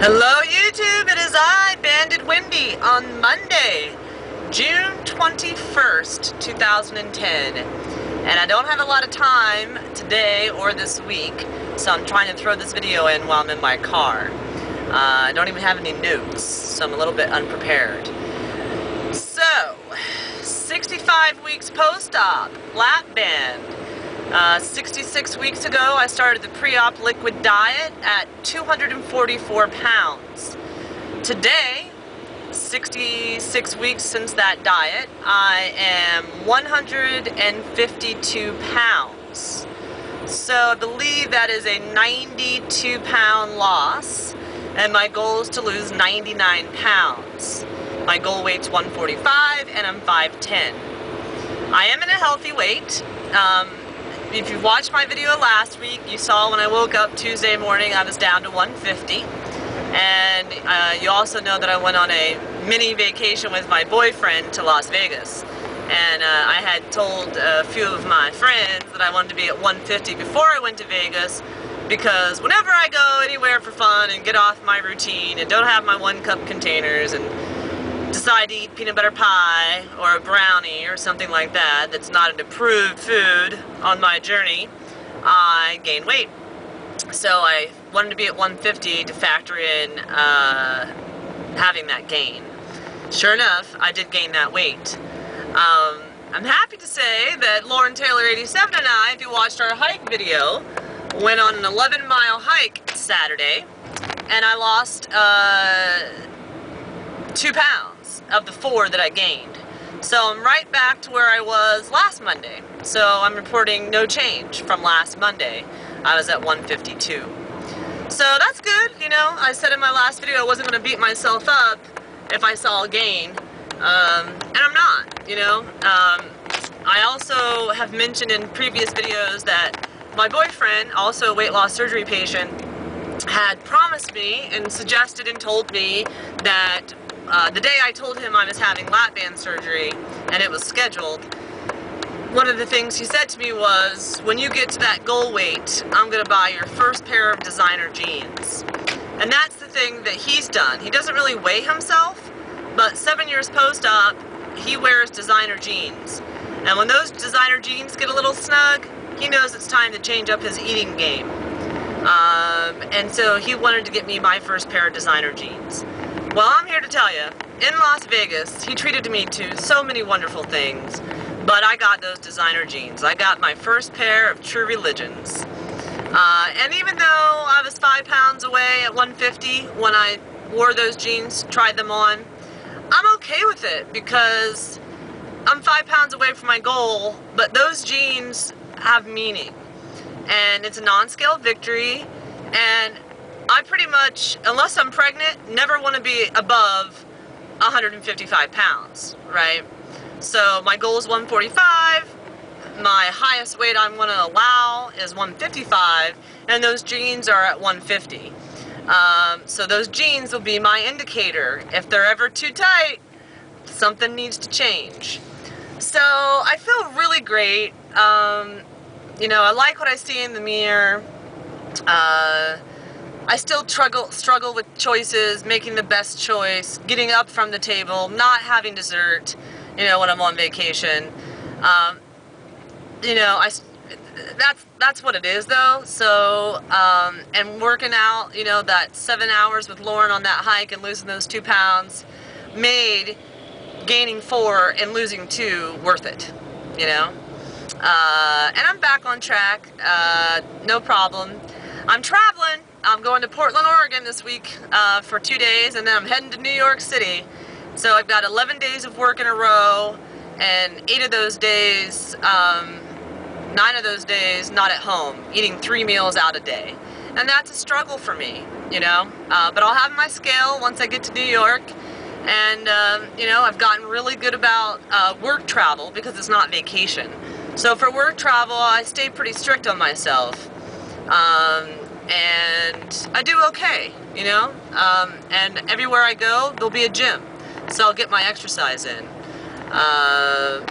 Hello YouTube, it is I, Banded Wendy, on Monday, June 21st, 2010. And I don't have a lot of time today or this week, so I'm trying to throw this video in while I'm in my car. I don't even have any notes, so I'm a little bit unprepared. So, 65 weeks post-op, lap band. 66 weeks ago, I started the pre-op liquid diet at 244 pounds. Today, 66 weeks since that diet, I am 152 pounds. So I believe that is a 92-pound loss, and my goal is to lose 99 pounds. My goal weight's 145, and I'm 5'10". I am in a healthy weight. If you watched my video last week, you saw when I woke up Tuesday morning I was down to 150. And you also know that I went on a mini vacation with my boyfriend to Las Vegas. And I had told a few of my friends that I wanted to be at 150 before I went to Vegas, because whenever I go anywhere for fun and get off my routine and don't have my 1-cup containers and decide to eat peanut butter pie or a brownie or something like that that's not an approved food on my journey, I gain weight. So I wanted to be at 150 to factor in having that gain. Sure enough, I did gain that weight. I'm happy to say that Lauren Taylor 87 and I, if you watched our hike video, went on an 11-mile hike Saturday, and I lost 2 pounds of the 4 that I gained. So I'm right back to where I was last Monday. So I'm reporting no change from last Monday. I was at 152. So that's good, you know. I said in my last video I wasn't going to beat myself up if I saw a gain. And I'm not, you know. I also have mentioned in previous videos that my boyfriend, also a weight loss surgery patient, had promised me and suggested and told me that the day I told him I was having lap band surgery and it was scheduled, one of the things he said to me was, when you get to that goal weight, I'm going to buy your first pair of designer jeans. And that's the thing that he's done. He doesn't really weigh himself, but 7 years post-op, he wears designer jeans. And when those designer jeans get a little snug, he knows it's time to change up his eating game. And so he wanted to get me my first pair of designer jeans. Well, I'm here to tell you, in Las Vegas, he treated me to so many wonderful things, but I got those designer jeans. I got my first pair of True Religions. And even though I was 5 pounds away at 150 when I wore those jeans, tried them on, I'm okay with it because I'm 5 pounds away from my goal, but those jeans have meaning. And it's a non-scale victory, and I pretty much, unless I'm pregnant, never want to be above 155 pounds, right? So my goal is 145, my highest weight I'm going to allow is 155, and those jeans are at 150. So those jeans will be my indicator. If they're ever too tight, something needs to change. So I feel really great. You know, I like what I see in the mirror. I still struggle with choices, making the best choice, getting up from the table, not having dessert, you know, when I'm on vacation. You know, that's what it is, though. So, and working out, you know, that 7 hours with Lauren on that hike and losing those 2 pounds made gaining 4 and losing 2 worth it, you know. And I'm back on track, no problem. I'm traveling. I'm going to Portland, Oregon this week for 2 days, and then I'm heading to New York City. So I've got 11 days of work in a row, and 8 of those days, 9 of those days not at home, eating 3 meals out a day. And that's a struggle for me, you know. But I'll have my scale once I get to New York. And, you know, I've gotten really good about work travel because it's not vacation. So for work travel, I stay pretty strict on myself. And I do okay, you know, and everywhere I go, there'll be a gym, so I'll get my exercise in.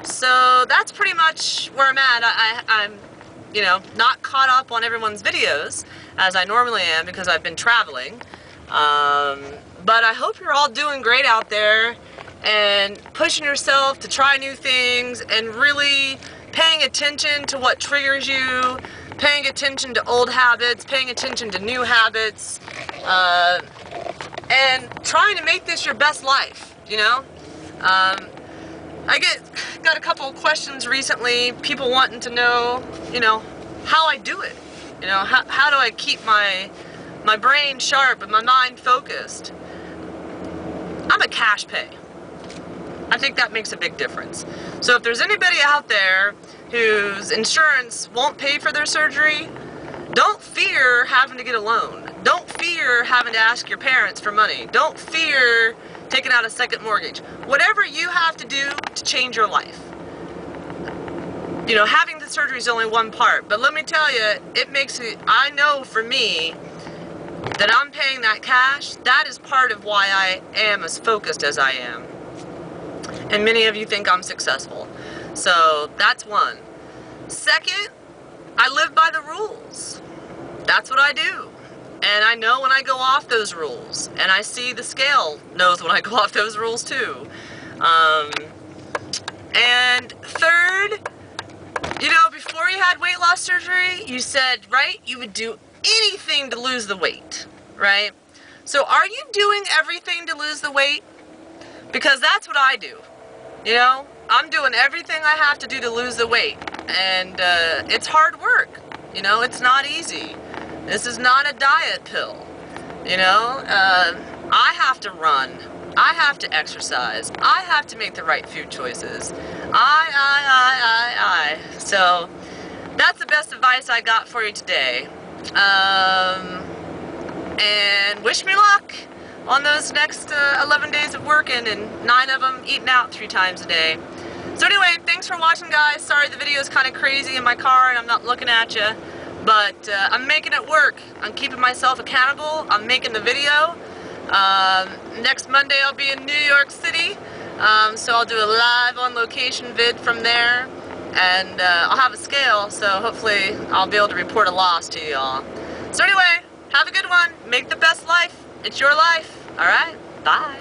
So that's pretty much where I'm at. I'm, you know, not caught up on everyone's videos, as I normally am because I've been traveling, But I hope you're all doing great out there and pushing yourself to try new things and really paying attention to what triggers you, paying attention to old habits, paying attention to new habits, and trying to make this your best life, you know? I got a couple of questions recently, people wanting to know, you know, how I do it. You know, how do I keep my brain sharp and my mind focused? I'm a cash pay. I think that makes a big difference. So if there's anybody out there whose insurance won't pay for their surgery, don't fear having to get a loan. Don't fear having to ask your parents for money. Don't fear taking out a second mortgage. Whatever you have to do to change your life. You know, having the surgery is only one part, but let me tell you, it makes it, I know for me, that I'm paying that cash, that is part of why I am as focused as I am. And many of you think I'm successful. So that's one. Second, I live by the rules. That's what I do. And I know when I go off those rules. And I see the scale knows when I go off those rules too. And third, you know, before you had weight loss surgery, you said, right, you would do anything to lose the weight, right? So are you doing everything to lose the weight? Because that's what I do. You know, I'm doing everything I have to do to lose the weight. And it's hard work. You know, it's not easy. This is not a diet pill. You know, I have to run. I have to exercise. I have to make the right food choices. I. So that's the best advice I got for you today. And wish me luck on those next 11 days of working and 9 of them eating out 3 times a day. So anyway, thanks for watching, guys. Sorry the video is kind of crazy in my car and I'm not looking at you. But I'm making it work. I'm keeping myself accountable. I'm making the video. Next Monday I'll be in New York City. So I'll do a live on location vid from there. And I'll have a scale, so hopefully I'll be able to report a loss to y'all. So anyway, have a good one. Make the best life. It's your life. Alright? Bye.